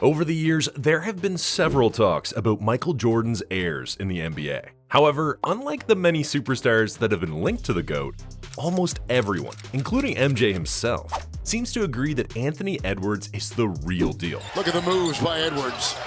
Over the years, there have been several talks about Michael Jordan's heirs in the NBA. However, unlike the many superstars that have been linked to the GOAT, almost everyone, including MJ himself, seems to agree that Anthony Edwards is the real deal. Look at the moves by Edwards.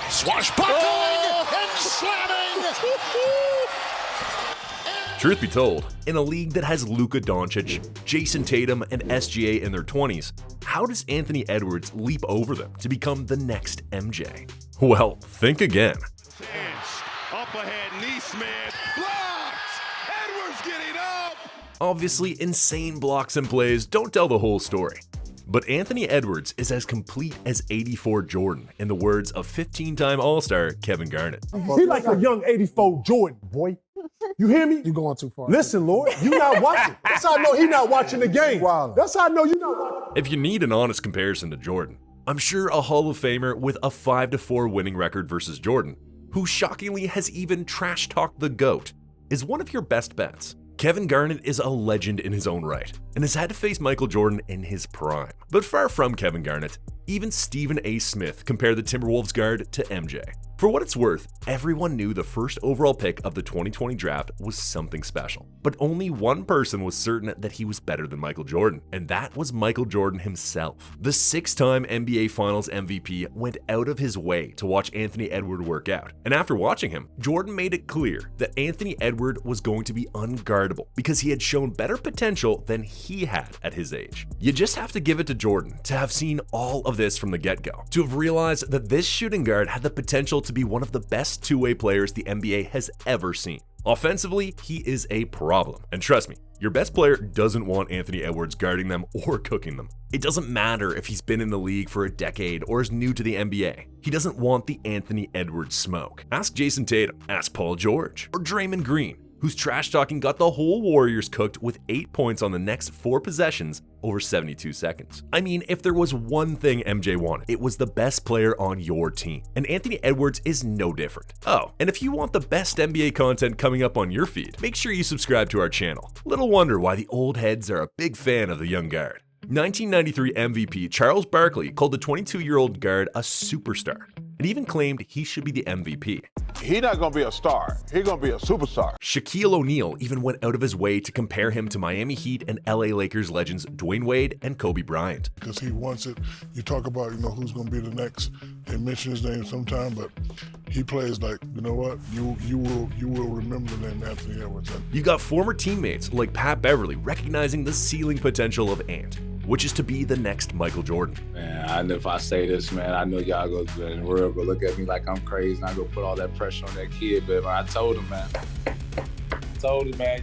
Swashbuckling and slamming! Truth be told, in a league that has Luka Doncic, Jason Tatum, and SGA in their 20s, how does Anthony Edwards leap over them to become the next MJ? Well, think again. Up ahead, Neesmith, blocked! Edwards getting up! Obviously, insane blocks and plays don't tell the whole story. But Anthony Edwards is as complete as 84 Jordan, in the words of 15-time All-Star Kevin Garnett. He like a young 84 Jordan, boy. You hear me? You're going too far. Listen, Lord, you not watching. That's how I know he not watching the game. Wow. That's how I know you not watching. If you need an honest comparison to Jordan, I'm sure a Hall of Famer with a 5-4 winning record versus Jordan, who shockingly has even trash-talked the GOAT, is one of your best bets. Kevin Garnett is a legend in his own right, and has had to face Michael Jordan in his prime. But far from Kevin Garnett, even Stephen A. Smith compared the Timberwolves guard to MJ. For what it's worth, everyone knew the first overall pick of the 2020 draft was something special. But only one person was certain that he was better than Michael Jordan, and that was Michael Jordan himself. The 6-time NBA Finals MVP went out of his way to watch Anthony Edwards work out, and after watching him, Jordan made it clear that Anthony Edwards was going to be unguardable because he had shown better potential than he had at his age. You just have to give it to Jordan to have seen all of this from the get-go, to have realized that this shooting guard had the potential to be one of the best two-way players the NBA has ever seen. Offensively, he is a problem. And trust me, your best player doesn't want Anthony Edwards guarding them or cooking them. It doesn't matter if he's been in the league for a decade or is new to the NBA. He doesn't want the Anthony Edwards smoke. Ask Jason Tatum, ask Paul George, or Draymond Green, whose trash talking got the whole Warriors cooked with 8 points on the next 4 possessions over 72 seconds. I mean, if there was one thing MJ wanted, it was the best player on your team. And Anthony Edwards is no different. Oh, and if you want the best NBA content coming up on your feed, make sure you subscribe to our channel. Little wonder why the old heads are a big fan of the young guard. 1993 MVP Charles Barkley called the 22-year-old guard a superstar, and even claimed he should be the MVP. He's not going to be a star. He's going to be a superstar. Shaquille O'Neal even went out of his way to compare him to Miami Heat and LA Lakers legends Dwayne Wade and Kobe Bryant. Because he wants it. You talk about, who's going to be the next. They mention his name sometime, but he plays like, you know what? You will remember the name Anthony Edwards. You got former teammates like Pat Beverly recognizing the ceiling potential of Ant, which is to be the next Michael Jordan. Man, I know if I say this, man, I know y'all go in the world go look at me like I'm crazy and I go put all that pressure on that kid, but I told him, man,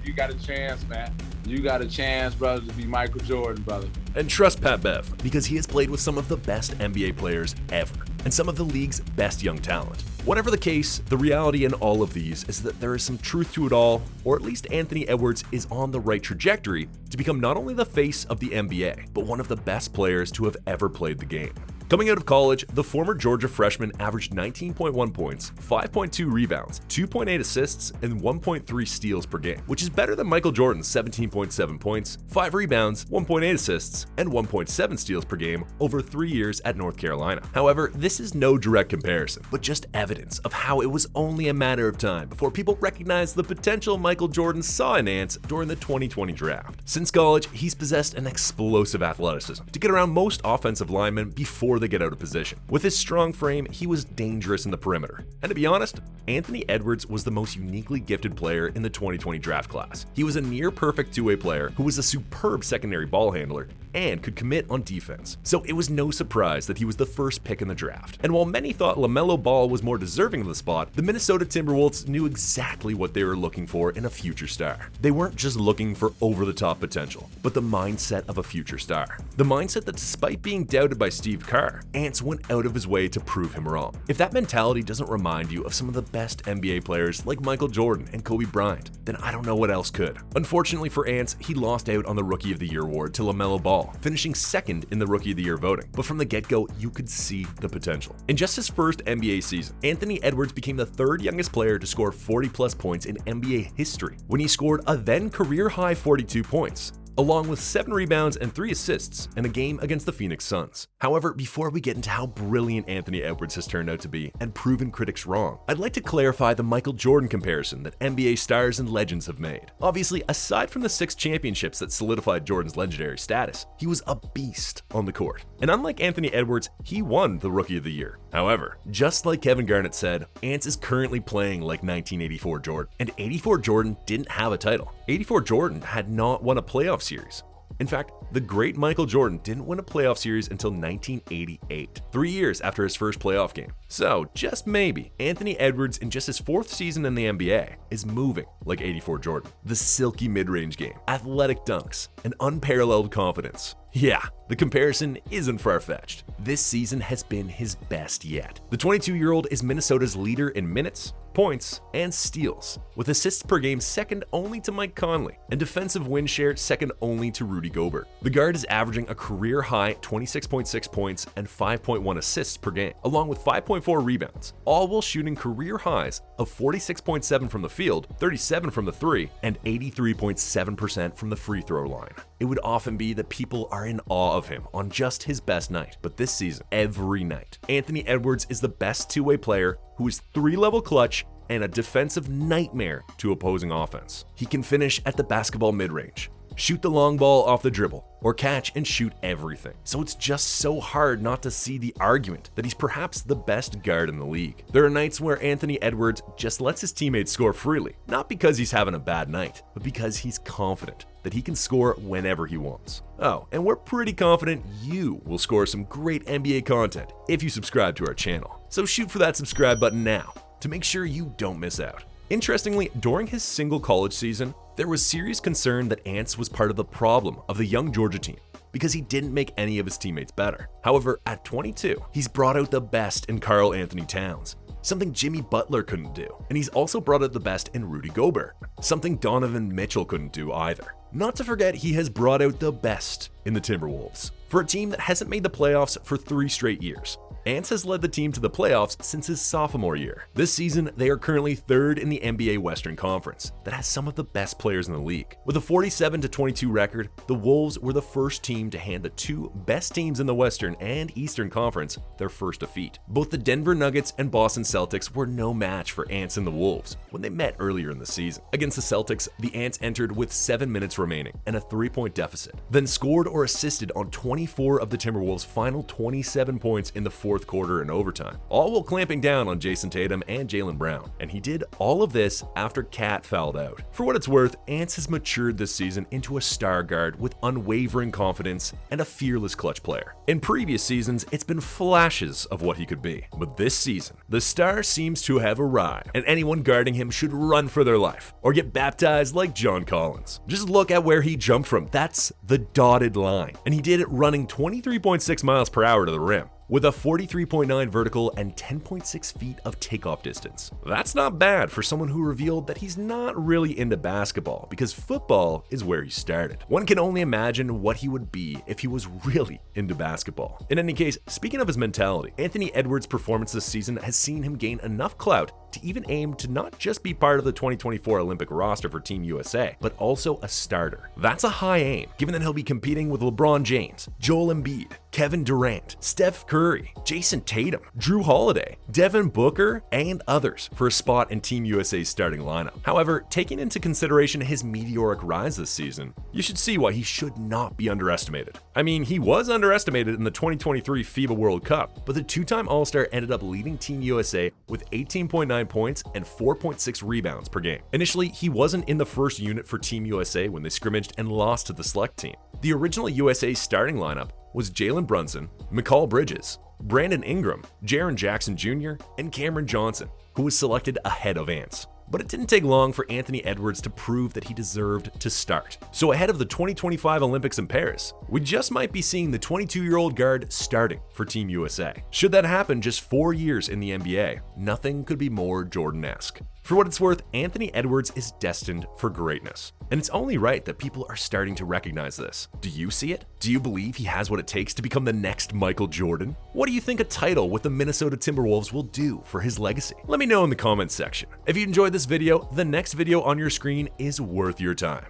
you got a chance, man. You got a chance, brother, to be Michael Jordan, brother. And trust Pat Bev, because he has played with some of the best NBA players ever, and some of the league's best young talent. Whatever the case, the reality in all of these is that there is some truth to it all, or at least Anthony Edwards is on the right trajectory to become not only the face of the NBA, but one of the best players to have ever played the game. Coming out of college, the former Georgia freshman averaged 19.1 points, 5.2 rebounds, 2.8 assists, and 1.3 steals per game, which is better than Michael Jordan's 17.7 points, 5 rebounds, 1.8 assists, and 1.7 steals per game over 3 years at North Carolina. However, this is no direct comparison, but just evidence of how it was only a matter of time before people recognized the potential Michael Jordan saw in Ant during the 2020 draft. Since college, he's possessed an explosive athleticism to get around most offensive linemen before they get out of position. With his strong frame, he was dangerous in the perimeter. And to be honest, Anthony Edwards was the most uniquely gifted player in the 2020 draft class. He was a near-perfect two-way player who was a superb secondary ball handler and could commit on defense. So it was no surprise that he was the first pick in the draft. And while many thought LaMelo Ball was more deserving of the spot, the Minnesota Timberwolves knew exactly what they were looking for in a future star. They weren't just looking for over-the-top potential, but the mindset of a future star. The mindset that despite being doubted by Steve Kerr, Ants went out of his way to prove him wrong. If that mentality doesn't remind you of some of the best NBA players like Michael Jordan and Kobe Bryant, then I don't know what else could. Unfortunately for Ants, he lost out on the Rookie of the Year award to LaMelo Ball, finishing second in the Rookie of the Year voting. But from the get-go, you could see the potential. In just his first NBA season, Anthony Edwards became the 3rd youngest player to score 40-plus points in NBA history when he scored a then career-high 42 points. along with 7 rebounds and 3 assists in a game against the Phoenix Suns. However, before we get into how brilliant Anthony Edwards has turned out to be and proven critics wrong, I'd like to clarify the Michael Jordan comparison that NBA stars and legends have made. Obviously, aside from the 6 championships that solidified Jordan's legendary status, he was a beast on the court. And unlike Anthony Edwards, he won the Rookie of the Year. However, just like Kevin Garnett said, Ants is currently playing like 1984 Jordan, and 84 Jordan didn't have a title. 84 Jordan had not won a playoff series. In fact, the great Michael Jordan didn't win a playoff series until 1988, 3 years after his first playoff game. So, just maybe, Anthony Edwards in just his 4th season in the NBA is moving like 84 Jordan. The silky mid-range game, athletic dunks, and unparalleled confidence. Yeah, the comparison isn't far-fetched. This season has been his best yet. The 22-year-old is Minnesota's leader in minutes, points, and steals, with assists per game second only to Mike Conley, and defensive win share second only to Rudy Gobert. The guard is averaging a career-high 26.6 points and 5.1 assists per game, along with 5.4 rebounds, all while shooting career highs of 46.7 from the field, 37 from the 3, and 83.7% from the free throw line. It would often be that people are in awe of him on just his best night, but this season, every night, Anthony Edwards is the best two-way player who is 3-level clutch and a defensive nightmare to opposing offense. He can finish at the basketball mid-range, shoot the long ball off the dribble, or catch and shoot everything. So it's just so hard not to see the argument that he's perhaps the best guard in the league. There are nights where Anthony Edwards just lets his teammates score freely, not because he's having a bad night, but because he's confident that he can score whenever he wants. Oh, and we're pretty confident you will score some great NBA content if you subscribe to our channel. So shoot for that subscribe button now to make sure you don't miss out. Interestingly, during his single college season, there was serious concern that Ants was part of the problem of the young Georgia team because he didn't make any of his teammates better. However, at 22, he's brought out the best in Karl Anthony Towns, something Jimmy Butler couldn't do. And he's also brought out the best in Rudy Gobert, something Donovan Mitchell couldn't do either. Not to forget, he has brought out the best in the Timberwolves. For a team that hasn't made the playoffs for 3 straight years, Ants has led the team to the playoffs since his sophomore year. This season, they are currently 3rd in the NBA Western Conference that has some of the best players in the league. With a 47-22 record, the Wolves were the first team to hand the 2 best teams in the Western and Eastern Conference their first defeat. Both the Denver Nuggets and Boston Celtics were no match for Ants and the Wolves when they met earlier in the season. Against the Celtics, the Ants entered with 7 minutes remaining and a 3-point deficit, then scored or assisted on 24 of the Timberwolves' final 27 points in the 4th quarter and overtime, all while clamping down on Jason Tatum and Jaylen Brown. And he did all of this after Cat fouled out. For what it's worth, Ants has matured this season into a star guard with unwavering confidence and a fearless clutch player. In previous seasons, it's been flashes of what he could be, but this season, the star seems to have arrived, and anyone guarding him should run for their life or get baptized like John Collins. Just look at where he jumped from. That's the dotted line, and he did it running 23.6 miles per hour to the rim, with a 43.9 vertical and 10.6 feet of takeoff distance. That's not bad for someone who revealed that he's not really into basketball because football is where he started. One can only imagine what he would be if he was really into basketball. In any case, speaking of his mentality, Anthony Edwards' performance this season has seen him gain enough clout to even aim to not just be part of the 2024 Olympic roster for Team USA, but also a starter. That's a high aim, given that he'll be competing with LeBron James, Joel Embiid, Kevin Durant, Steph Curry, Jason Tatum, Drew Holiday, Devin Booker, and others for a spot in Team USA's starting lineup. However, taking into consideration his meteoric rise this season, you should see why he should not be underestimated. I mean, he was underestimated in the 2023 FIBA World Cup, but the 2-time All-Star ended up leading Team USA with 18.9 points and 4.6 rebounds per game. Initially, he wasn't in the first unit for Team USA when they scrimmaged and lost to the select team. The original USA starting lineup was Jalen Brunson, Micheal Bridges, Brandon Ingram, Jaren Jackson Jr., and Cameron Johnson, who was selected ahead of Ants. But it didn't take long for Anthony Edwards to prove that he deserved to start. So ahead of the 2025 Olympics in Paris, we just might be seeing the 22-year-old guard starting for Team USA. Should that happen just 4 years in the NBA, nothing could be more Jordan-esque. For what it's worth, Anthony Edwards is destined for greatness. And it's only right that people are starting to recognize this. Do you see it? Do you believe he has what it takes to become the next Michael Jordan? What do you think a title with the Minnesota Timberwolves will do for his legacy? Let me know in the comments section. If you enjoyed this video, the next video on your screen is worth your time.